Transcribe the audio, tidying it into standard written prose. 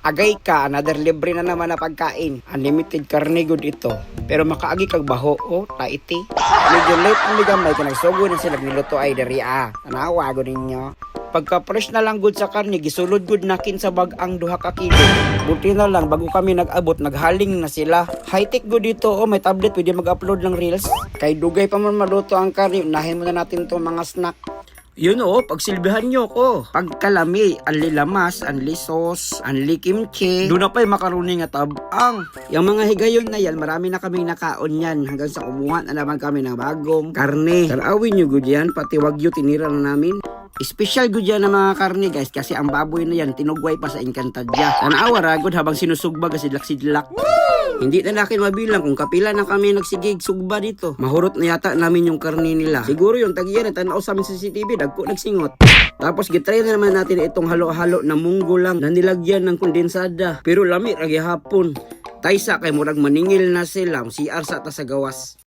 Agay ka, another libre na naman na pagkain. Unlimited karne good ito. Pero makaagi kag baho, oh, taiti. Medyo late ang ligamay ka nagsugo na sila niluto ay dari Tanawa go ninyo. Pagka fresh na lang good sa karne, gisulod good nakin sa bagang 2 ka kilo. Buti na lang bago kami nag-abot, naghaling na sila. High-tech good dito, oh, may tablet, pwede mag-upload ng reels. Kay dugay pa man maluto ang karne, unahin muna natin tong mga snack. Yun o, pagsilbihan nyo ko. Pagkalami, anli lamas, anli sauce, anli kimchi. Doon na pa'y makaroni nga tabang. Yung mga higayon na yan, marami na kaming nakaon yan. Hanggang sa kumuha na naman kami ng bagong karne. Tarawin nyo good yan, pati wagyu tinira na namin. Special good yan ng mga karne guys, kasi ang baboy na yan, tinugway pa sa Encantadja. Tanawa ragod habang sinusugba kasidlak-sidlak. Hindi na nakin mabilang kung kapila na kami nagsigig sugba dito. Mahurot na yata namin yung karne nila. Siguro yung tagiyan na tanaw sa amin sa CCTV, dagko nagsingot. Tapos gitry na naman natin itong halo-halo na munggo lang na nilagyan ng kondensada. Pero lami ragi hapon. Taysa kay murag maningil na sila, CR sa ta sa gawas.